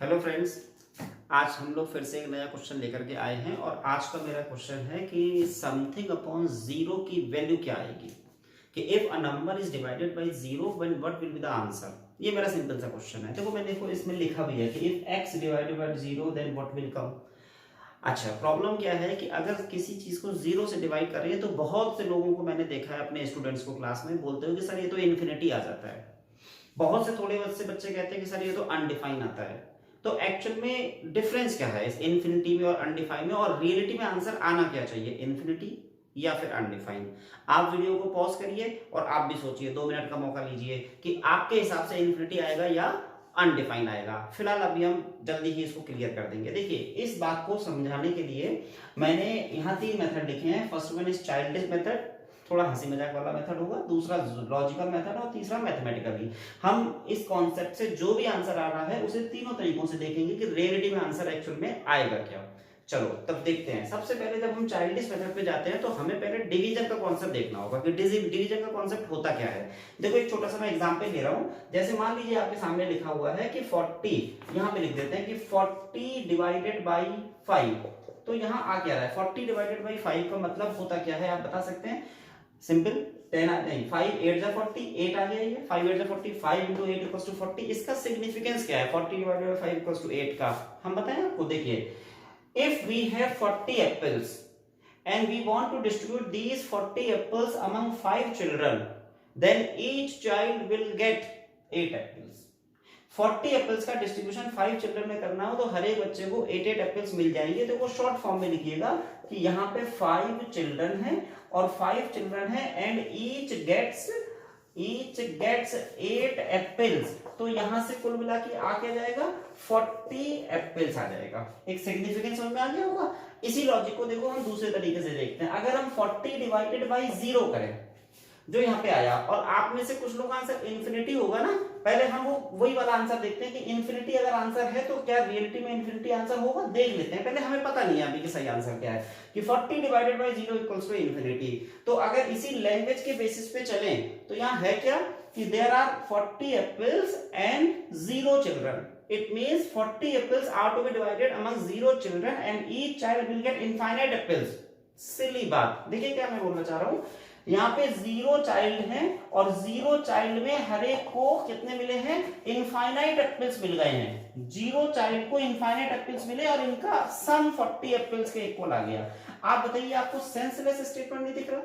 Hello friends, आज हम लोग फिर से एक नया क्वेश्चन लेकर के आए हैं और आज का मेरा क्वेश्चन है कि समथिंग अपॉन जीरो की वैल्यू क्या आएगी, कि if a number is divided by zero when what will be the answer. ये मेरा सिंपल सा क्वेश्चन है। देखो मैंने इसमें लिखा भी है कि if x divided by zero then what will come. अच्छा, प्रॉब्लम क्या है कि अगर किसी चीज को जीरो से डिवाइड कर रही है तो बहुत से लोगों को मैंने देखा है अपने स्टूडेंट्स को क्लास में बोलते हो कि सर ये तो इन्फिनिटी आ जाता है। बहुत से थोड़े बहुत से बच्चे कहते हैं कि सर ये तो अनडिफाइन आता है। तो एक्चुअल में डिफरेंस क्या है इस इन्फिनिटी में और अनडिफाइन में, और रियलिटी में आंसर आना क्या चाहिए, इन्फिनिटी या फिर अनडिफाइन। आप वीडियो को पॉज करिए और आप भी सोचिए, 2 मिनट का मौका लीजिए कि आपके हिसाब से इन्फिनिटी आएगा या अनडिफाइन आएगा। फिलहाल अभी हम जल्दी ही इसको क्लियर कर देंगे। देखिए, इस बात को समझाने के लिए मैंने यहाँ 3 मेथड लिखे हैं। First one is childish method, थोड़ा हंसी मजाक वाला मेथड होगा। दूसरा लॉजिकल मेथड और तीसरा मैथमेटिकली। हम इस कॉन्सेप्ट से जो भी आंसर आ रहा है उसे तीनों तरीकों से देखेंगे कि रियलिटी में आंसर एक्चुअल में आएगा क्या। चलो तब देखते हैं। सबसे पहले जब हम चाइल्डिश मेथड पे जाते हैं तो हमें पहले डिवीजन का कॉन्सेप्ट देखना होगा कि डिवीजन का कॉन्सेप्ट होता क्या है। देखो एक छोटा सा मैं एग्जांपल ले रहा हूं। जैसे मान लीजिए आपके सामने लिखा हुआ है कि 40, यहां पे लिख देते हैं कि 40 डिवाइडेड बाई 5। तो यहां आ क्या रहा है, 40 डिवाइडेड बाई 5 का मतलब होता क्या है, आप बता सकते हैं? सिंपल 10 नहीं, 5 8 जा 40, 8 आ गया। ये 5 8 जा 40, 5 into 8 इक्वल्स टू 40। इसका सिग्निफिकेंस क्या है 40 डिवाइडेड बाय 5 इक्वल्स टू 8 का? हम बताएं आपको। देखिए, if we have 40 apples and we want to distribute these 40 apples among 5 children, then each child will get 8 apples। 40 apples का डिस्ट्रीब्यूशन 5 चिल्ड्रन में करना हो तो हर एक बच्चे को 8 8 एप्पल्स मिल जाएंगे। तो वो शॉर्ट फॉर्म में लिखिएगा कि यहाँ पे 5 चिल्ड्रन है और 5 चिल्ड्रन है एंड ईच गेट्स 8 एप्पल्स। तो यहां से कुल मिला के आ क्या जाएगा, 40 एप्पल्स आ जाएगा। एक सिग्निफिकेंस समझ में आ गया होगा। इसी लॉजिक को देखो हम दूसरे तरीके से देखते हैं। अगर हम 40 डिवाइडेड बाई 0 करें, जो यहाँ पे आया, और आप में से कुछ लोग आंसर इन्फिनिटी होगा ना, पहले हम वही वाला आंसर देखते हैं कि इन्फिनिटी अगर आंसर है तो क्या रियलिटी में इन्फिनिटी आंसर होगा, देख लेते हैं। पहले हमें पता नहीं है अभी कि सही आंसर क्या है, कि 40 divided by 0 equals to infinity. तो अगर इसी लैंग्वेज के बेसिस पे चलें तो यहाँ है क्या कि there are 40 apples and 0 children. It means 40 apples are to be divided among 0 children and each child will get infinite apples। सिली बात। देखिए क्या मैं बोलना चाह रहा हूं, यहाँ पे 0 चाइल्ड है और 0 चाइल्ड में हर एक को कितने मिले हैं, इनफाइनाइट एप्पल्स मिल गए हैं। 0 चाइल्ड को इनफाइनाइट एप्पल्स मिले और इनका सम 40 एप्पल्स के इक्वल आ गया। आप बताइए, आपको सेंसलेस स्टेटमेंट नहीं दिख रहा?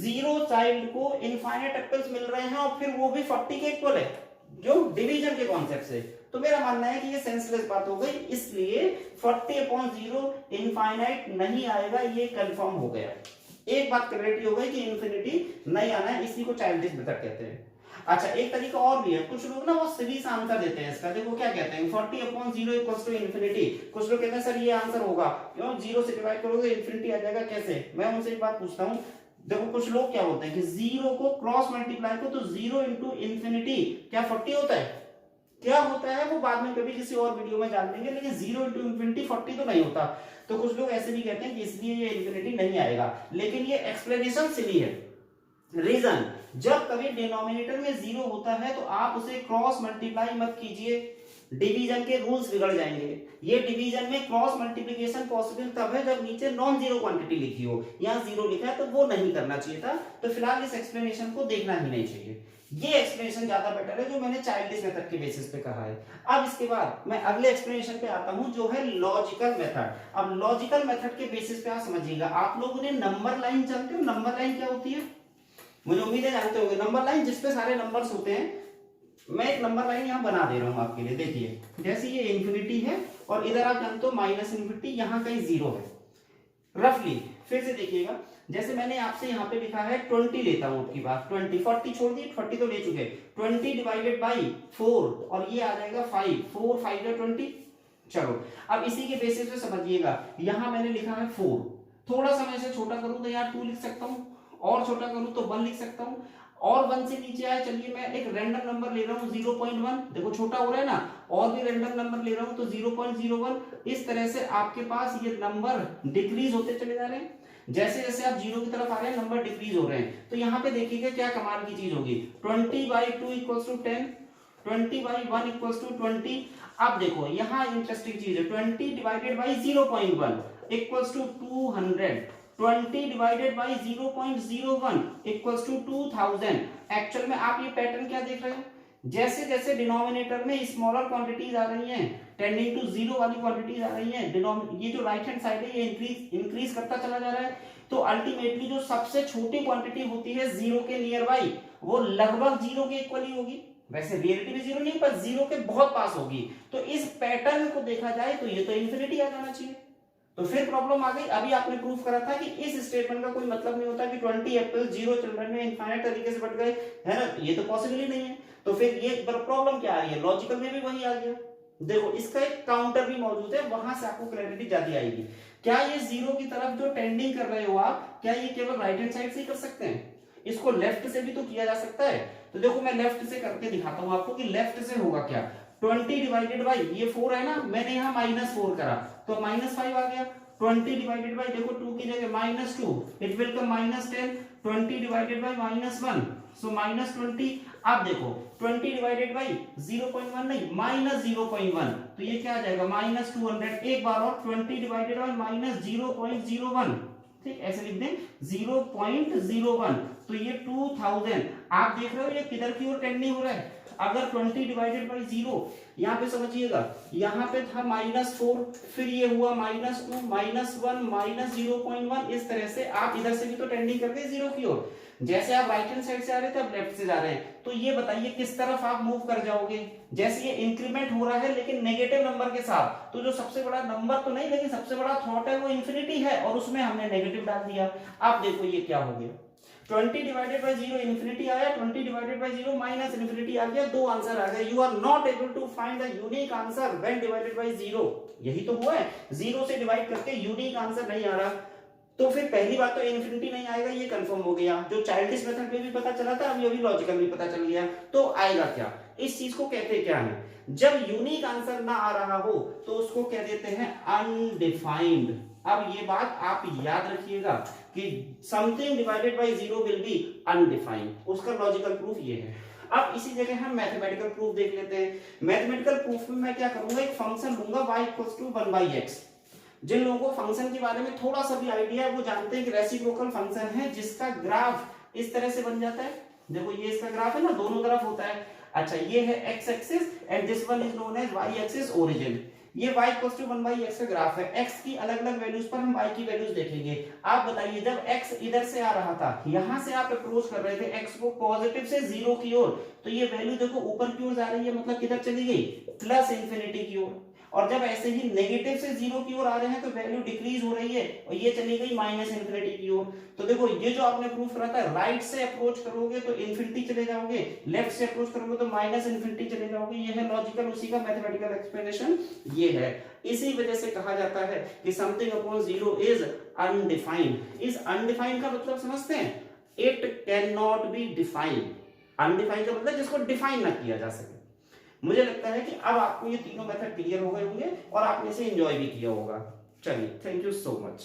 0 चाइल्ड को इनफाइनाइट एप्पल्स मिल रहे हैं और फिर वो भी 40 के इक्वल है, जो डिवीजन के कॉन्सेप्ट से। तो मेरा मानना है कि ये सेंसलेस बात हो गई, इसलिए 40/0 इनफाइनाइट नहीं आएगा, ये कंफर्म हो गया। एक बात क्लैरिटी हो गई कि इन्फिनिटी नहीं आना है, इसी को चाइल्डिश मेथड कहते हैं। अच्छा, एक तरीका और भी है। कुछ लोग ना वो सीधी सा आंसर देते हैं इसका। देखो क्या कहते हैं, 40/0 इक्वल्स टू इन्फिनिटी। कुछ लोग कहते हैं सर ये आंसर होगा, क्यों 0 से डिवाइड करोगे इन्फिनिटी आ जाएगा, कैसे? मैं उनसे एक बात पूछता हूँ। देखो कुछ लोग क्या बोलते हैं कि 0 को क्रॉस मल्टीप्लाई को तो 0 इंटू इन्फिनिटी क्या 40 होता है? क्या होता है वो बाद में कभी किसी और वीडियो में जान लेंगे, लेकिन 0 इंटू इन्फिनिटी 40 तो नहीं होता। तो कुछ लोग ऐसे भी कहते हैं कि इसलिए ये इन्फिनिटी नहीं आएगा, लेकिन ये एक्सप्लेनेशन सिली है। रीजन, जब कभी डिनोमिनेटर में 0 होता है तो आप उसे क्रॉस मल्टीप्लाई मत कीजिए, डिवीजन के रूल्स बिगड़ जाएंगे। ये डिवीजन में क्रॉस मल्टीप्लिकेशन पॉसिबल तब है जब नीचे नॉन जीरो क्वांटिटी लिखी हो। यहाँ 0 लिखा है तो वो नहीं करना चाहिए था। तो फिलहाल इस एक्सप्लेनेशन को देखना ही नहीं चाहिए। ये एक्सप्लेनेशन ज्यादा बेटर है जो मैंने चाइल्डिश मेथड के बेसिस पे कहा है। अब इसके बाद मैं अगले एक्सप्लेनेशन पे आता हूं जो है लॉजिकल मेथड। अब लॉजिकल मेथड के बेसिस पे आप समझिएगा। आप लोगों ने नंबर लाइन जानते हो? नंबर लाइन क्या होती है? मुझे उम्मीद है जानते होंगे। नंबर लाइन जिसपे सारे नंबर्स होते हैं। मैं एक नंबर लाइन यहाँ बना दे रहा हूँ आपके लिए। देखिए, जैसे ये इन्फिनिटी है और इधर आप जानते हो माइनस इन्फिनिटी, यहाँ कहीं 0 है रफली। फिर से देखिएगा, जैसे मैंने आपसे यहाँ पे लिखा है 20 लेता हूँ आपकी बात, 20 40 छोड़ दिए, 40 तो ले चुके। 20 डिवाइडेड बाई 4 और ये आ जाएगा 5, 4 5 या 20। चलो अब इसी के बेसिस पे समझिएगा, यहाँ मैंने लिखा है 4। थोड़ा सा मैं इसे छोटा करूँ तो यहाँ 2 लिख सकता हूँ, और छोटा करूँ तो 1 लिख सकता हूँ, और 1 से नीचे आए। चलिए मैं एक रैंडम नंबर ले रहा हूँ 0.1, देखो छोटा हो रहा है ना, और भी रैंडम नंबर ले रहा हूँ तो 0.01। इस तरह से आपके पास ये नंबर डिक्रीज होते चले जा रहे हैं। जैसे जैसे आप 0 की तरफ आ रहे हैं नंबर डिक्रीज हो रहे हैं। तो यहाँ पे देखिएगा क्या कमाल की चीज होगी, 20/2 इक्वल्स टू 10, 20/1 इक्वल्स टू 20। अब देखो यहाँ इंटरेस्टिंग चीज है, 20 divided by 0.1 equals to 200, 20 divided by 0.01 equals to 2000। Actual में आप ये पैटर्न क्या देख रहे हैं, जैसे जैसे डिनोमिनेटर में स्मॉलर क्वांटिटीज आ रही हैं, टेंडिंग टू जीरो वाली क्वांटिटीज आ रही हैं, ये जो राइट हैंड साइड है ये इंक्रीज करता चला जा रहा है, तो अल्टीमेटली जो सबसे छोटी क्वांटिटी होती है जीरो के नियर बाई, वो लगभग जीरो के इक्वल ही होगी। वैसे रियलिटी में जीरो नहीं, पर जीरो के बहुत पास होगी। तो इस पैटर्न को देखा जाए तो ये तो इन्फिनिटी आ जाना चाहिए। तो फिर प्रॉब्लम आ गई, अभी आपने प्रूफ करा था कि इस स्टेटमेंट का कोई मतलब नहीं होता कि 20 एप्पल 0 चिल्ड्रन में इनफाइनाइट तरीके से बढ़ गए, है ना, ये तो पॉसिबल ही नहीं है। तो फिर ये प्रॉब्लम क्या आ रही है, लॉजिकल में भी वही आ गया। देखो इसका एक काउंटर भी मौजूद है, वहां से आपको क्लैरिटी ज्यादा आएगी। क्या ये जीरो की तरफ जो टेंडिंग कर रहे हो आप, क्या ये केवल राइट हैंड साइड से ही कर सकते हैं, इसको लेफ्ट से भी तो किया जा सकता है। तो देखो मैं लेफ्ट से करके दिखाता हूं आपको कि लेफ्ट से होगा क्या। 20 डिवाइडेड बाई ये 4 है ना, मैंने यहाँ -4 करा तो -5 आ गया। 20 डिवाइडेड बाई देखो 2 की जगह -2, it will come -10। 20 divided by -1 सो -20। अब देखो 20 डिवाइडेड बाई 0.1 नहीं -0.1, तो ये क्या आ जाएगा -200। एक बार और 20 डिवाइडेड बाई -0.01, ठीक ऐसे लिख दें 0.01, तो ये 2000। आप देख रहे हो ये किधर की ओर टेंडिंग हो रहा है। अगर 20 डिवाइडेड बाई 0, यहाँ पे समझिएगा, यहाँ पे था -4, फिर ये हुआ -2, -1, -0.1, इस तरह से आप इधर से भी तो टेंडिंग करके जीरो की ओर। जैसे आप राइट हैंड साइड से आ रहे थे, अब लेफ्ट से जा रहे हैं, तो ये बताइए किस तरफ आप मूव कर जाओगे। जैसे ये इंक्रीमेंट हो रहा है लेकिन नेगेटिव नंबर के साथ, तो जो सबसे बड़ा नंबर तो नहीं लेकिन सबसे बड़ा थॉट है वो इंफिनिटी है, और उसमें हमने नेगेटिव डाल दिया। आप देखो ये क्या हो गया, 20 डिवाइडेड बाई 0 इन्फिनिटी आया, 20 डिवाइडेड बाई 0 माइनस इन्फिनिटी आ गया, दो आंसर आ गए। You are not able to find the unique answer when divided by 0। यही तो हुआ है, 0 से डिवाइड करके यूनिक आंसर नहीं आ रहा। तो फिर पहली बात तो इन्फिनिटी नहीं आएगा, ये कंफर्म हो गया। जो चाइल्डिश मेथड में भी पता चला था, अभी लॉजिकल भी पता चल गया। तो आएगा क्या, इस चीज को कहते क्या है, जब यूनिक आंसर ना आ रहा हो तो उसको कह देते हैं अनडिफाइंड। अब ये बात आप याद रखिएगा कि something divided by 0 will be undefined, उसका लॉजिकल प्रूफ ये है। अब इसी जगह हम मैथमेटिकल प्रूफ देख लेते हैं। मैथमेटिकल प्रूफ में मैं क्या करूंगा, एक फंक्शन लूंगा y = 1/x। जिन लोगों को फंक्शन के बारे में थोड़ा सा भी आइडिया है वो जानते हैं कि रेसिप्रोकल फंक्शन है जिसका ग्राफ इस तरह से बन जाता है। देखो ये इसका ग्राफ है ना, दोनों तरफ होता है। अच्छा ये है x axis and this one is known as y axis origin. ये y = 1/x का ग्राफ है। x की अलग अलग वैल्यूज पर हम y की वैल्यूज देखेंगे। आप बताइए जब x इधर से आ रहा था, यहां से आप अप्रोच कर रहे थे x को पॉजिटिव से 0 की ओर, तो ये वैल्यू देखो ऊपर की ओर जा रही है, मतलब किधर चली गई, प्लस इंफिनिटी की ओर। और जब ऐसे ही नेगेटिव से 0 की ओर आ रहे हैं तो वैल्यू डिक्रीज हो रही है और ये चली गई माइनस इन्फिनिटी की ओर। तो देखो ये जो आपने प्रूफ करा था, राइट से अप्रोच करोगे तो इन्फिनिटी चले जाओगे, लेफ्ट से अप्रोच करोगे तो माइनस इन्फिनिटी चले जाओगे। ये है लॉजिकल, उसी का मैथमेटिकल एक्सप्लेनेशन ये है। इसी वजह से कहा जाता है कि समथिंग अपॉन 0 इज अनडिफाइंड। इस अनडिफाइंड का मतलब समझते हैं, it can not be defined. Undefined का मतलब जिसको डिफाइन ना किया जा सके। मुझे लगता है कि अब आपको ये तीनों मेथड क्लियर हो गए होंगे और आपने इसे एंजॉय भी किया होगा। चलिए, थैंक यू सो मच।